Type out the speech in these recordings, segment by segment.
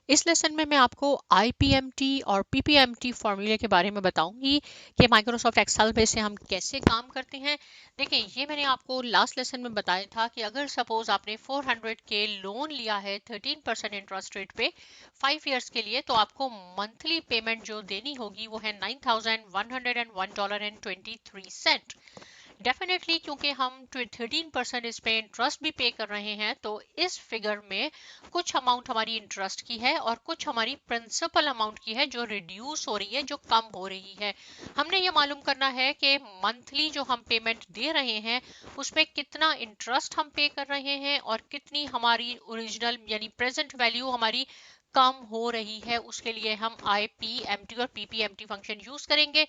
इस लेसन में मैं आपको IPMT और PPMT फॉर्मूले के बारे में बताऊंगी कि माइक्रोसॉफ्ट एक्सेल में से हम कैसे काम करते हैं। देखिए, ये मैंने आपको लास्ट लेसन में बताया था कि अगर सपोज आपने 400 के लोन लिया है 13% इंटरेस्ट रेट पे 5 इयर्स के लिए, तो आपको मंथली पेमेंट जो देनी होगी वो है $9,101.23। डेफिनेटली क्योंकि हम 13% इस पे इंटरेस्ट भी पे कर रहे हैं, तो इस फिगर में कुछ अमाउंट हमारी इंटरेस्ट की है और कुछ हमारी प्रिंसिपल अमाउंट की है जो रिड्यूस हो रही है, जो कम हो रही है। हमने ये मालूम करना है कि मंथली जो हम पेमेंट दे रहे हैं उसमें कितना इंटरेस्ट हम पे कर रहे हैं और कितनी हमारी ओरिजिनल यानी प्रेजेंट वैल्यू हमारी कम हो रही है। उसके लिए हम IPMT और PPMT फंक्शन यूज करेंगे।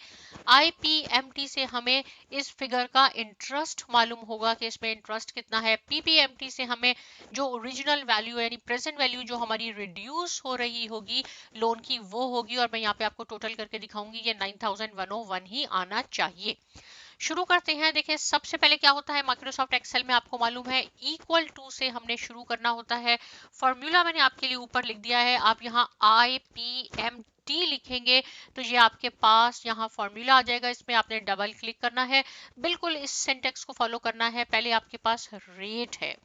IPMT से हमें इस फिगर का इंटरेस्ट मालूम होगा कि इसमें इंटरेस्ट कितना है। PPMT से हमें जो ओरिजिनल वैल्यू यानी प्रेजेंट वैल्यू जो हमारी रिड्यूस हो रही होगी लोन की वो होगी, और मैं यहाँ पे आपको टोटल करके दिखाऊंगी ये 9101 ही आना चाहिए। शुरू करते हैं। देखिए, सबसे पहले क्या होता है माइक्रोसॉफ्ट एक्सेल में, आपको मालूम है इक्वल टू से हमने शुरू करना होता है। फॉर्मूला मैंने आपके लिए ऊपर लिख दिया है, आप यहाँ IPMT लिखेंगे तो ये आपके पास यहाँ फॉर्मूला आ जाएगा। इसमें आपने डबल क्लिक करना है, बिल्कुल इस सिंटेक्स को फॉलो करना है। पहले आपके पास रेट है,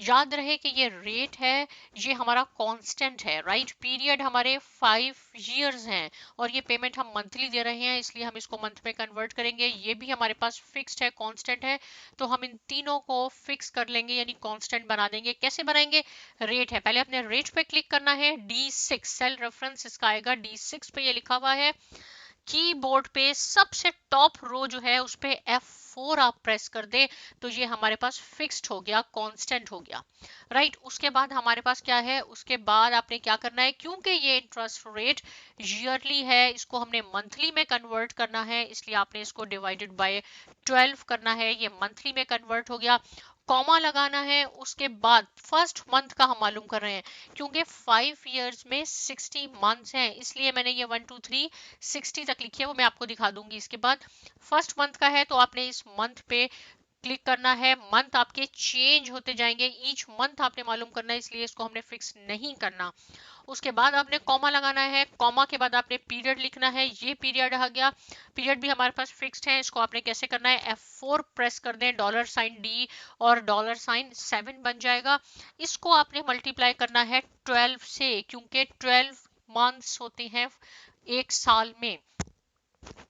याद रहे कि ये रेट है, ये हमारा कांस्टेंट है, राइट। पीरियड हमारे 5 इयर्स हैं और ये पेमेंट हम मंथली दे रहे हैं, इसलिए हम इसको मंथ में कन्वर्ट करेंगे। ये भी हमारे पास फिक्स्ड है, कांस्टेंट है, तो हम इन तीनों को फिक्स कर लेंगे यानी कांस्टेंट बना देंगे। कैसे बनाएंगे? रेट है, पहले अपने रेट पे क्लिक करना है। D6 सेल रेफरेंस इसका आएगा, D6 पे ये लिखा हुआ है। कीबोर्ड पे सबसे टॉप रो जो है उस पे F4 आप प्रेस कर दे तो ये हमारे पास फिक्स्ड हो गया, कांस्टेंट हो गया, राइट। उसके बाद हमारे पास क्या है, उसके बाद आपने क्या करना है, क्योंकि ये इंटरेस्ट रेट ईयरली है इसको हमने मंथली में कन्वर्ट करना है, इसलिए आपने इसको डिवाइडेड बाय 12 करना है। ये मंथली में कन्वर्ट हो गया, कॉमा लगाना है। उसके बाद फर्स्ट मंथ का हम मालूम कर रहे हैं, क्योंकि 5 इयर्स में 60 मंथ्स हैं, इसलिए मैंने ये 1 2 3 60 तक लिखी है, वो मैं आपको दिखा दूंगी। इसके बाद फर्स्ट मंथ का है तो आपने इस मंथ पे क्लिक करना है। मंथ आपके चेंज होते जाएंगे, ईच मंथ आपने मालूम करना है, इसलिए इसको हमने फिक्स नहीं करना। उसके बाद आपने कॉमा लगाना है, कॉमा के बाद आपने पीरियड लिखना है। ये पीरियड आ गया, पीरियड भी हमारे पास फिक्स्ड है। इसको आपने कैसे करना है, F4 प्रेस कर दें, $D और $7 बन जाएगा। इसको आपने मल्टीप्लाई करना है 12 से, क्योंकि 12 मंथ्स होते हैं एक साल में।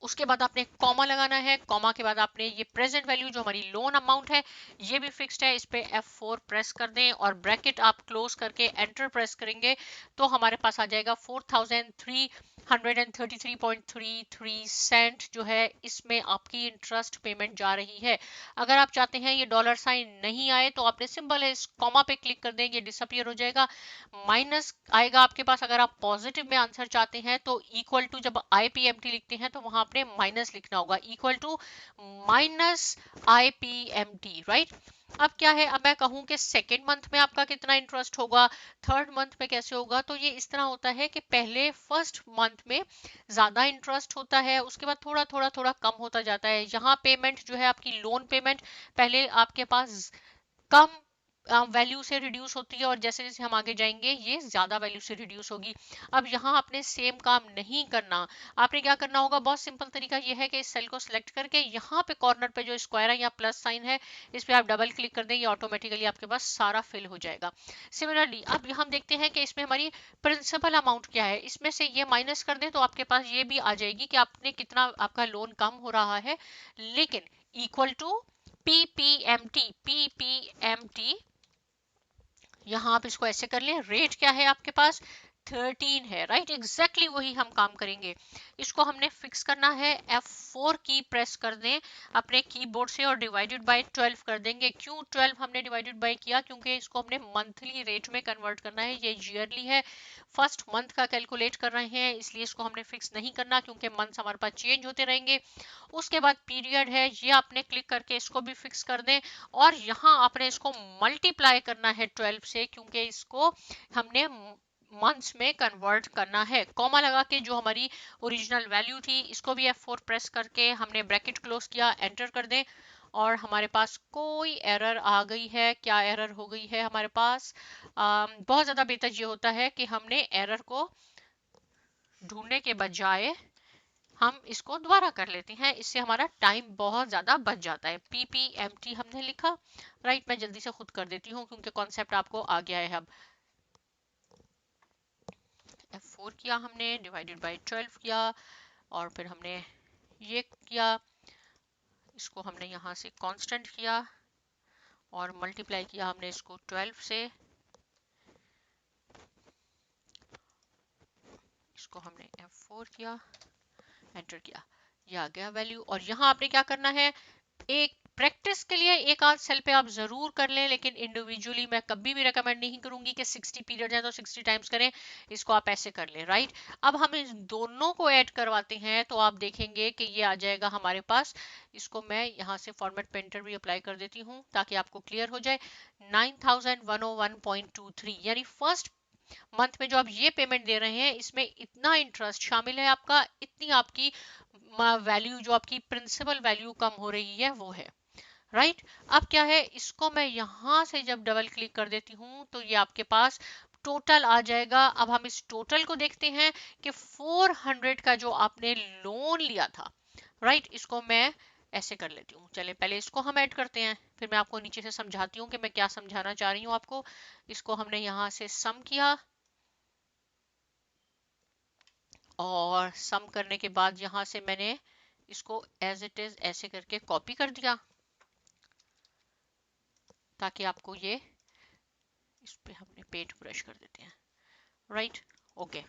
उसके बाद आपने कॉमा लगाना है, कॉमा के बाद आपने ये प्रेजेंट वैल्यू जो हमारी लोन अमाउंट है ये भी फिक्स्ड है, इस पे F4 प्रेस कर दें और ब्रैकेट आप क्लोज करके एंटर प्रेस करेंगे तो हमारे पास आ जाएगा 4333.33 सेंट जो है इसमें आपकी इंटरेस्ट पेमेंट जा रही है। अगर आप चाहते हैं ये $साइन नहीं आए तो आपने सिंपल है इस कॉमा पे क्लिक कर दें, ये डिसअपियर हो जाएगा, माइनस आएगा आपके पास। अगर आप पॉजिटिव में आंसर चाहते हैं तो इक्वल टू, जब IPMT लिखते हैं तो वहां आपने माइनस लिखना होगा, इक्वल टू -IPMT, राइट। अब क्या है, अब मैं कहूं कि सेकेंड मंथ में आपका कितना इंटरेस्ट होगा, थर्ड मंथ में कैसे होगा, तो ये इस तरह होता है कि पहले फर्स्ट मंथ में ज्यादा इंटरेस्ट होता है, उसके बाद थोड़ा थोड़ा थोड़ा कम होता जाता है। यहाँ पेमेंट जो है आपकी लोन पेमेंट पहले आपके पास कम वैल्यू से रिड्यूस होती है और जैसे जैसे हम आगे जाएंगे ये ज्यादा वैल्यू से रिड्यूस होगी। अब यहाँ आपने सेम काम नहीं करना, आपने क्या करना होगा, बहुत सिंपल तरीका ये है कि इस सेल को सिलेक्ट करके यहाँ पे कॉर्नर पे जो स्क्वायर है या प्लस साइन है इस पे आप डबल क्लिक कर दें, ये ऑटोमेटिकली आपके पास सारा फिल हो जाएगा। सिमिलरली अब हम देखते हैं कि इसमें हमारी प्रिंसिपल अमाउंट क्या है, इसमें से ये माइनस कर दें तो आपके पास ये भी आ जाएगी कि आपने कितना, आपका लोन कम हो रहा है, लेकिन इक्वल टू PPMT। यहाँ आप इसको ऐसे कर लें, रेट क्या है आपके पास 13 है, राइट, एग्जैक्टली वही हम काम करेंगे। इसको हमने फिक्स करना है, F4 की प्रेस कर दें अपने कीबोर्ड से और डिवाइडेड बाय 12 कर देंगे। क्यों 12 हमने डिवाइडेड बाय किया, क्योंकि इसको हमने मंथली रेट में कन्वर्ट करना है, ये ईयरली है, फर्स्ट मंथ का कैलकुलेट कर रहे हैं, इसलिए इसको हमने फिक्स नहीं करना क्योंकि मंथ्स हमारे पास चेंज होते रहेंगे। उसके बाद पीरियड है, ये आपने क्लिक करके इसको भी फिक्स कर दें और यहाँ आपने इसको मल्टीप्लाई करना है 12 से, क्योंकि इसको हमने मंथ्स में कन्वर्ट करना है। कॉमा लगा के जो हमारी ओरिजिनल वैल्यू थी इसको भी F4 प्रेस करके हमने ब्रैकेट क्लोज किया, एंटर कर दें। और हमारे पास कोई एरर आ गई है। क्या एरर हो गई है हमारे पास? बहुत ज़्यादा बेहतर ये होता है कि हमने एरर को ढूंढने के बजाय हम इसको दोबारा कर लेते हैं, इससे हमारा टाइम बहुत ज़्यादा बच जाता है। PPMT हमने लिखा, राइट। मैं जल्दी से खुद कर देती हूँ क्योंकि कॉन्सेप्ट आपको आ गया है। अब F4 किया हमने, डिवाइडेड बाय 12 किया, और फिर हमने ये किया, इसको हमने यहाँ से कांस्टेंट किया और मल्टीप्लाई किया हमने इसको 12 से, इसको हमने F4 किया, एंटर किया, ये आ गया वैल्यू। और यहाँ आपने क्या करना है, एक प्रैक्टिस के लिए एक आध सेल पे आप जरूर कर लें, लेकिन इंडिविजुअली मैं कभी भी रेकमेंड नहीं करूंगी कि 60 पीरियड है तो 60 टाइम्स करें। इसको आप ऐसे कर लें, राइट। अब हम इन दोनों को ऐड करवाते हैं तो आप देखेंगे कि ये आ जाएगा हमारे पास। इसको मैं यहाँ से फॉर्मेट पेंटर भी अप्लाई कर देती हूँ ताकि आपको क्लियर हो जाए। 9101.23 यानी फर्स्ट मंथ में जो आप ये पेमेंट दे रहे हैं, इसमें इतना इंटरेस्ट शामिल है आपका, इतनी आपकी वैल्यू, जो आपकी प्रिंसिपल वैल्यू कम हो रही है वो है, राइट। अब क्या है, इसको मैं यहां से जब डबल क्लिक कर देती हूँ तो ये आपके पास टोटल आ जाएगा। अब हम इस टोटल को देखते हैं कि 400 का जो आपने लोन लिया था, राइट। इसको मैं ऐसे कर लेती हूँ। चलिए पहले इसको हम ऐड करते हैं, फिर मैं आपको नीचे से समझाती हूँ कि मैं क्या समझाना चाह रही हूँ आपको। इसको हमने यहाँ से सम किया, और सम करने के बाद यहाँ से मैंने इसको एज इट इज ऐसे करके कॉपी कर दिया ताकि आपको ये, इस पे हमने पेंट ब्रश कर देते हैं, राइट। ओके,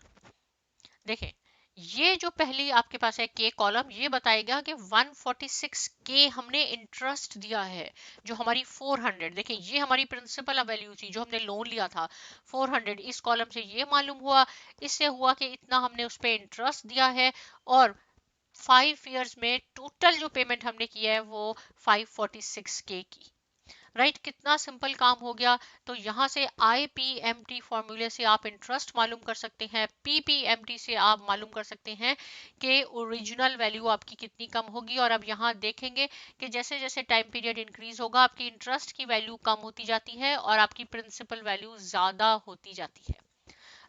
देखें, ये जो पहली आपके पास है के कॉलम, ये बताएगा कि 146 के हमने इंटरेस्ट दिया है, जो हमारी 400, देखें ये हमारी प्रिंसिपल वैल्यू थी जो हमने लोन लिया था 400। इस कॉलम से ये मालूम हुआ, इससे हुआ कि इतना हमने उस पर इंटरेस्ट दिया है, और 5 इयर्स में टोटल जो पेमेंट हमने किया है वो 546 के की, राइट। कितना सिंपल काम हो गया। तो यहाँ से IPMT फॉर्मूले से आप इंटरेस्ट मालूम कर सकते हैं, PPMT से आप मालूम कर सकते हैं कि ओरिजिनल वैल्यू आपकी कितनी कम होगी। और अब यहाँ देखेंगे कि जैसे जैसे टाइम पीरियड इंक्रीज होगा आपकी इंटरेस्ट की वैल्यू कम होती जाती है और आपकी प्रिंसिपल वैल्यू ज्यादा होती जाती है,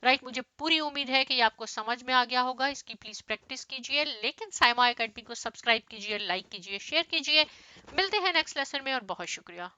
राइट। मुझे पूरी उम्मीद है कि ये आपको समझ में आ गया होगा। इसकी प्लीज प्रैक्टिस कीजिए, लेकिन साइमा एकेडमी को सब्सक्राइब कीजिए, लाइक कीजिए, शेयर कीजिए। मिलते हैं नेक्स्ट लेसन में, और बहुत शुक्रिया।